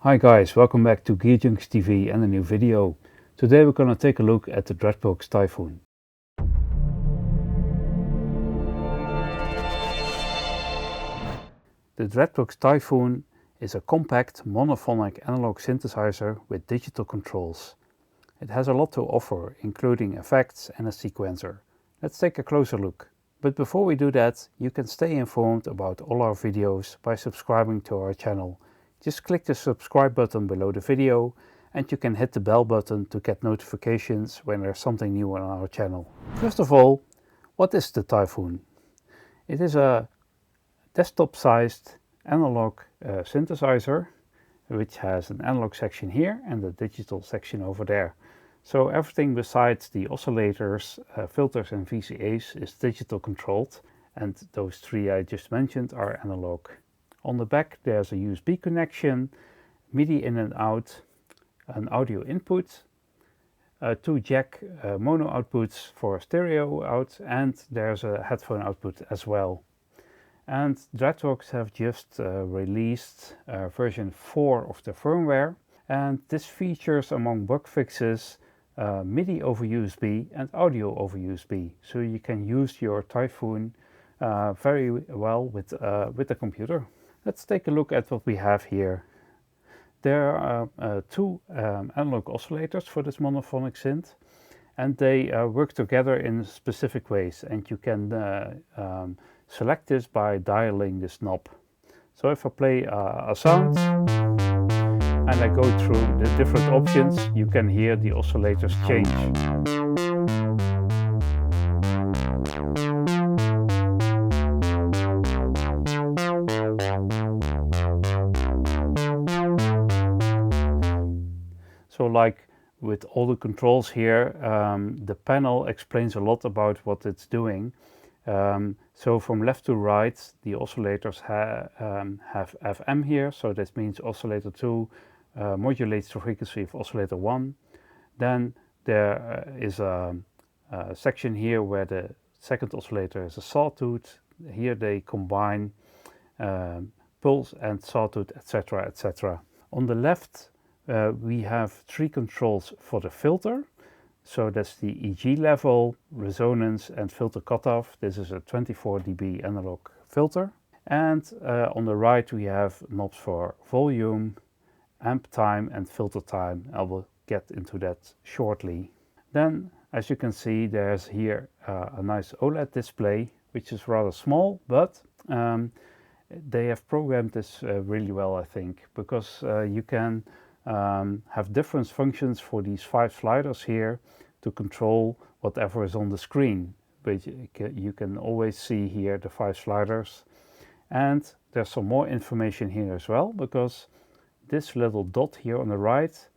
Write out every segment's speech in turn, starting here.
Hi guys, welcome back to Gearjunkies TV and a new video. Today we're going to take a look at the Dreadbox Typhon. The Dreadbox Typhon is a compact monophonic analog synthesizer with digital controls. It has a lot to offer, including effects and a sequencer. Let's take a closer look. But before we do that, you can stay informed about all our videos by subscribing to our channel. Just click the subscribe button below the video and you can hit the bell button to get notifications when there's something new on our channel. First of all, what is the Typhon? It is a desktop-sized analog synthesizer which has an analog section here and a digital section over there. So everything besides the oscillators, filters and VCAs is digital controlled, and those three I just mentioned are analog. On the back there's a USB connection, MIDI in and out, an audio input, two jack mono outputs for stereo out, and there's a headphone output as well. And Dreadbox have just released version 4 of the firmware, and this features among bug fixes MIDI over USB and audio over USB, so you can use your Typhon very well with the computer. Let's take a look at what we have here. There are two analog oscillators for this monophonic synth, and they work together in specific ways, and you can select this by dialing this knob. So if I play a sound and I go through the different options, you can hear the oscillators change. So like with all the controls here, the panel explains a lot about what it's doing. So from left to right, the oscillators have FM here, so that means oscillator 2 modulates the frequency of oscillator 1. Then there is a section here where the second oscillator is a sawtooth. Here they combine pulse and sawtooth, etc., etc. On the left we have three controls for the filter. So that's the EG level, resonance and filter cutoff. This is a 24 dB analog filter. And on the right we have knobs for volume, amp time and filter time. I will get into that shortly. Then, as you can see, there's here a nice OLED display, which is rather small, but they have programmed this really well, I think, because you can have different functions for these 5 sliders here to control whatever is on the screen. But you can always see here the 5 sliders, and there's some more information here as well, because this little dot here on the right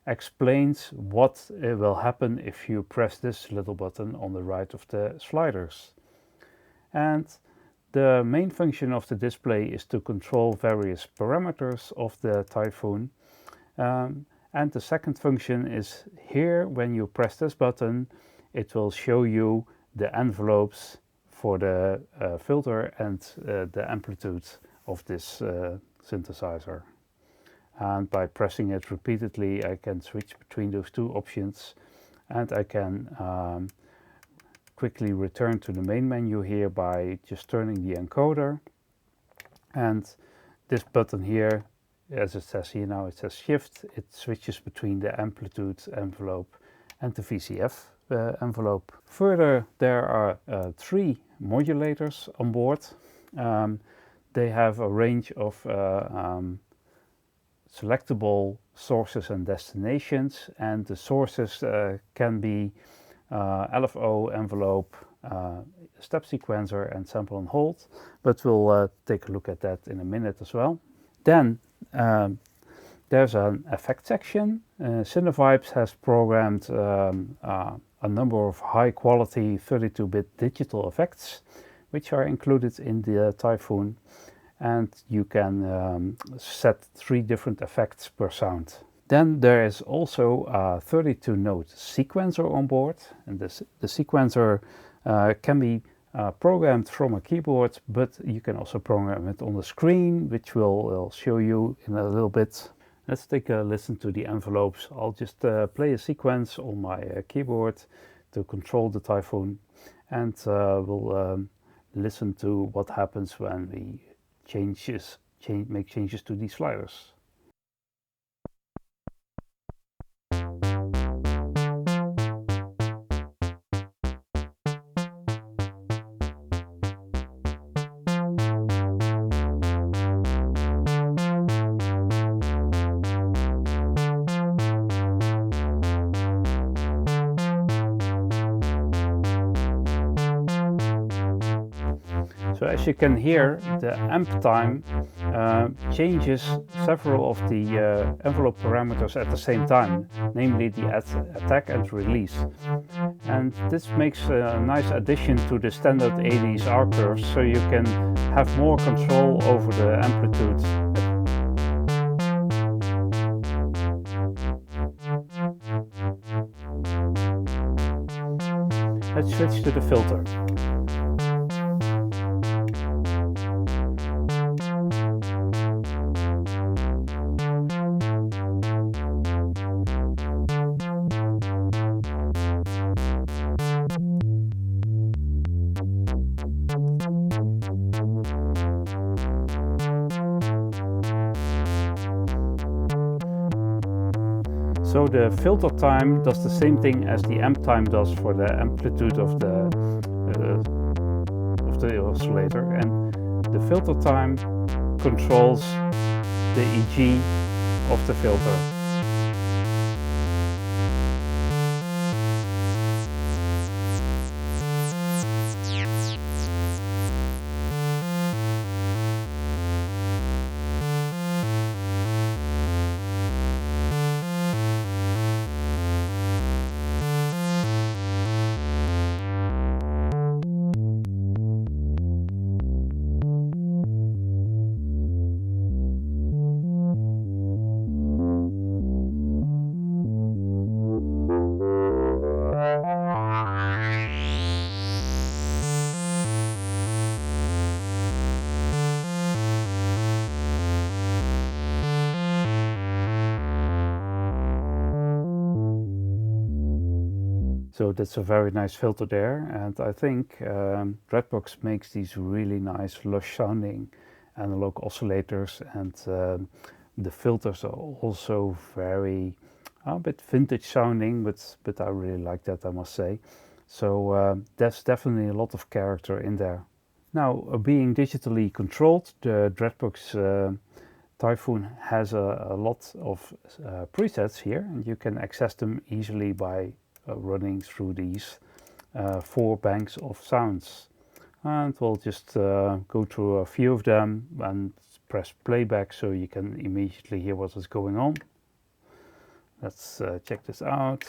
explains what will happen if you press this little button on the right of the sliders. And the main function of the display is to control various parameters of the Typhon. And the second function is here, when you press this button, it will show you the envelopes for the filter and the amplitude of this synthesizer. And by pressing it repeatedly, I can switch between those two options, and I can quickly return to the main menu here by just turning the encoder. And this button here, as it says here now, it says shift. It switches between the amplitude envelope and the VCF envelope. Further, there are 3 modulators on board. They have a range of selectable sources and destinations, and the sources can be LFO, envelope, step sequencer and sample and hold, but we'll take a look at that in a minute as well. Then there's an effect section. Cinevibes has programmed a number of high quality 32-bit digital effects which are included in the Typhon, and you can set 3 different effects per sound. Then there is also a 32-note sequencer on board, and the sequencer can be programmed from a keyboard, but you can also program it on the screen, which we'll show you in a little bit. Let's take a listen to the envelopes. I'll just play a sequence on my keyboard to control the Typhon, and we'll listen to what happens when we make changes to these sliders. So as you can hear, the amp time changes several of the envelope parameters at the same time, namely the attack and release. And this makes a nice addition to the standard 80s R curves, so you can have more control over the amplitude. Let's switch to the filter. So the filter time does the same thing as the amp time does for the amplitude of the oscillator, and the filter time controls the EG of the filter. So that's a very nice filter there, and I think Dreadbox makes these really nice lush sounding analog oscillators, and the filters are also very a bit vintage sounding, but I really like that, I must say. So there's definitely a lot of character in there. Now, being digitally controlled, the Dreadbox Typhon has a lot of presets here, and you can access them easily by running through these 4 banks of sounds. And we'll just go through a few of them and press playback so you can immediately hear what is going on. Let's check this out.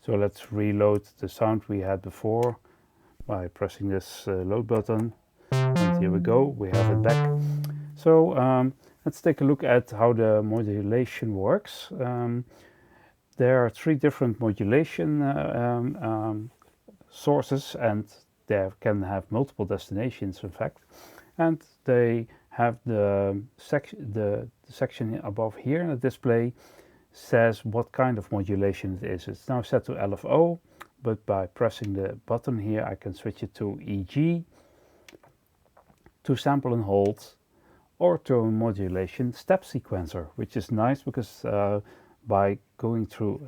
So let's reload the sound we had before by pressing this load button, and here we go, we have it back. So let's take a look at how the modulation works. There are 3 different modulation sources, and they can have multiple destinations, in fact. And they have the section above here in the display says what kind of modulation it is. It's now set to LFO, but by pressing the button here I can switch it to EG, to sample and hold, or to a modulation step sequencer, which is nice because by going through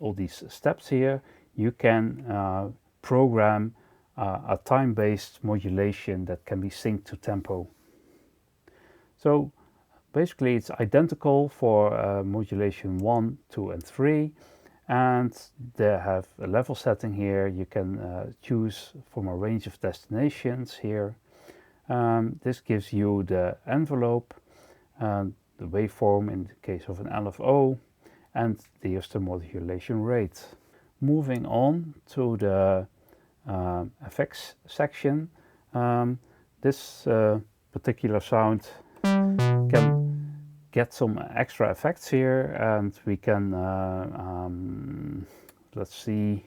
all these steps here, you can program a time-based modulation that can be synced to tempo. So basically it's identical for modulation 1, 2 and 3, and they have a level setting here. You can choose from a range of destinations here. This gives you the envelope, the waveform in the case of an LFO, and here's the modulation rate. Moving on to the effects section, this particular sound can get some extra effects here, and we can, let's see,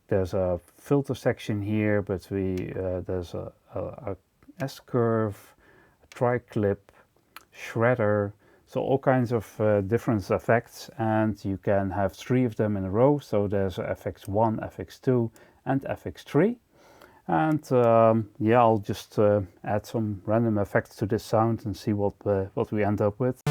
there's a filter section here, but there's a S-curve, a tri-clip, shredder, so all kinds of different effects, and you can have 3 of them in a row. So there's FX1, FX2 and FX3, and yeah, I'll just add some random effects to this sound and see what we end up with.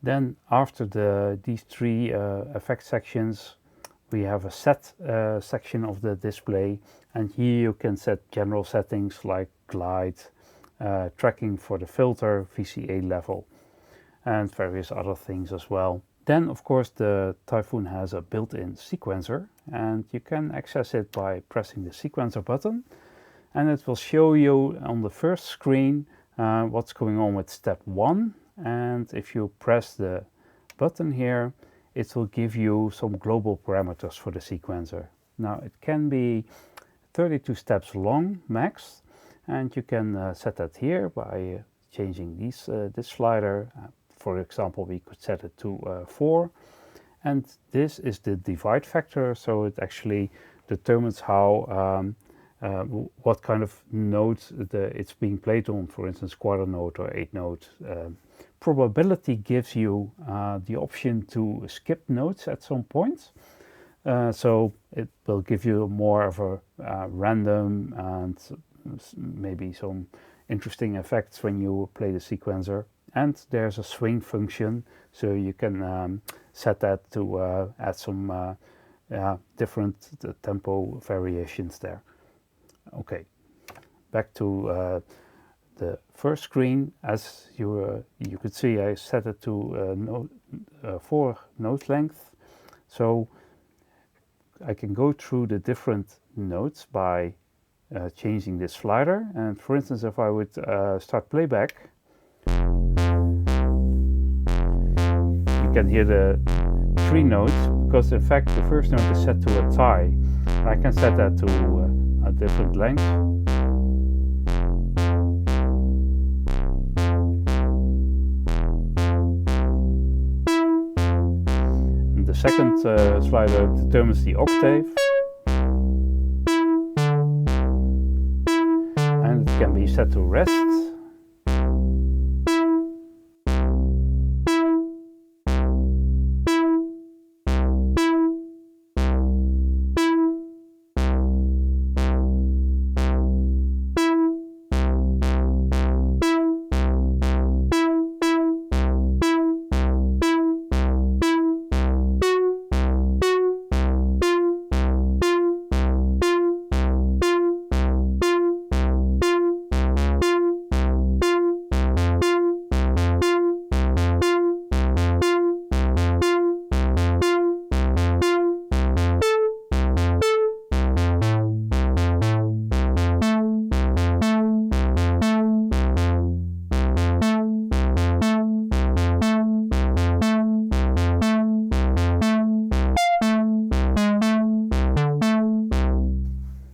Then after these 3 effect sections, we have a set section of the display, and here you can set general settings like glide, tracking for the filter, VCA level, and various other things as well. Then of course the Tyfon has a built-in sequencer, and you can access it by pressing the sequencer button, and it will show you on the first screen what's going on with step 1. And if you press the button here, it will give you some global parameters for the sequencer. Now it can be 32 steps long max, and you can set that here by changing this slider. For example, we could set it to 4, and this is the divide factor, so it actually determines how what kind of note it's being played on, for instance quarter note or 8 note. Probability gives you the option to skip notes at some point, so it will give you more of a random and maybe some interesting effects when you play the sequencer. And there's a swing function, so you can set that to add some different tempo variations there. Okay, back to the first screen. As you could see, I set it to 4 note length, so I can go through the different notes by changing this slider. And for instance, if I would start playback, you can hear the 3 notes, because in fact the first note is set to a tie. I can set that to a different length. And the second slider determines the octave. And it can be set to rest.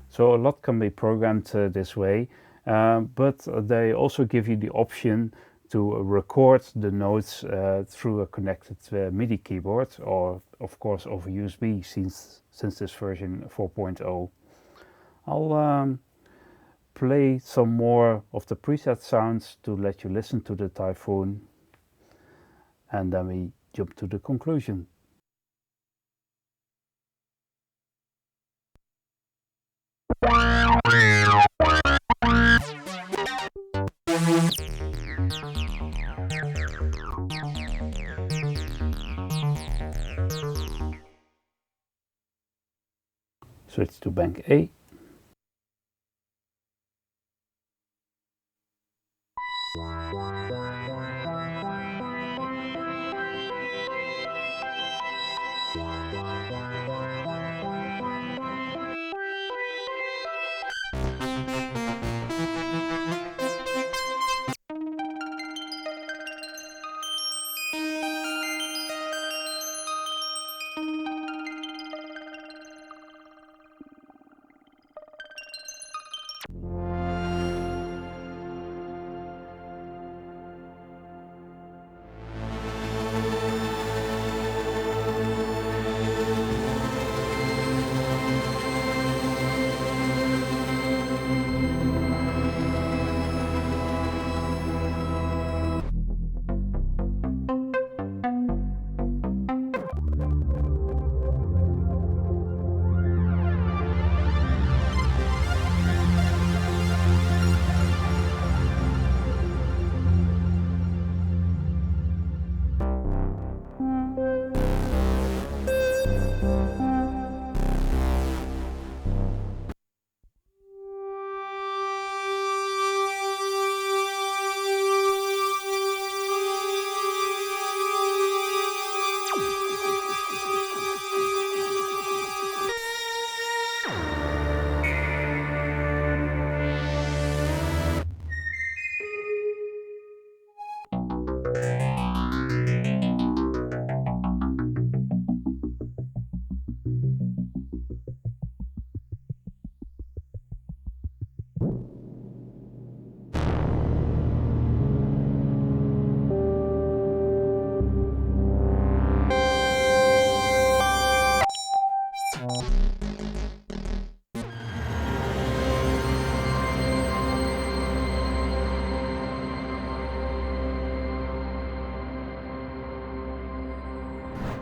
So a lot can be programmed this way, but they also give you the option to record the notes through a connected MIDI keyboard, or of course over USB, since this version 4.0. I'll play some more of the preset sounds to let you listen to the Typhoon, and then we jump to the conclusion. Switch to bank A.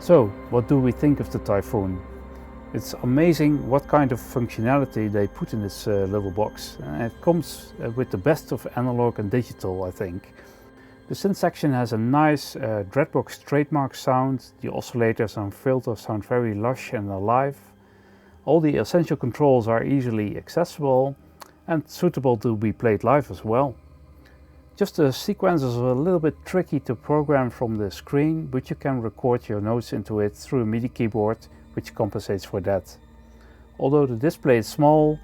So, what do we think of the Typhon? It's amazing what kind of functionality they put in this little box. It comes with the best of analog and digital, I think. The synth section has a nice Dreadbox trademark sound. The oscillators and filters sound very lush and alive. All the essential controls are easily accessible and suitable to be played live as well. Just the sequencers are a little bit tricky to program from the screen, but you can record your notes into it through a MIDI keyboard, which compensates for that. Although the display is small,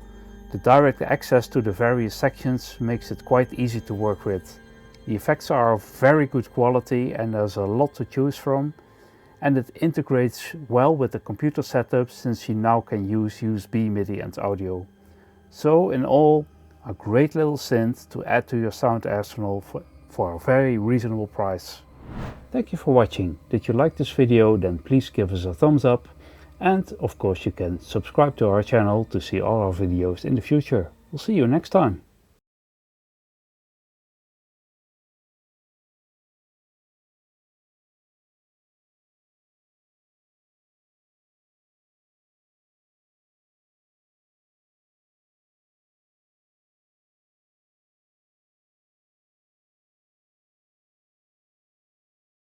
the direct access to the various sections makes it quite easy to work with. The effects are of very good quality and there's a lot to choose from, and it integrates well with the computer setup since you now can use USB, MIDI and audio. So in all, a great little synth to add to your sound arsenal for a very reasonable price. Thank you for watching. Did you like this video? Then please give us a thumbs up, and of course you can subscribe to our channel to see all our videos in the future. We'll see you next time.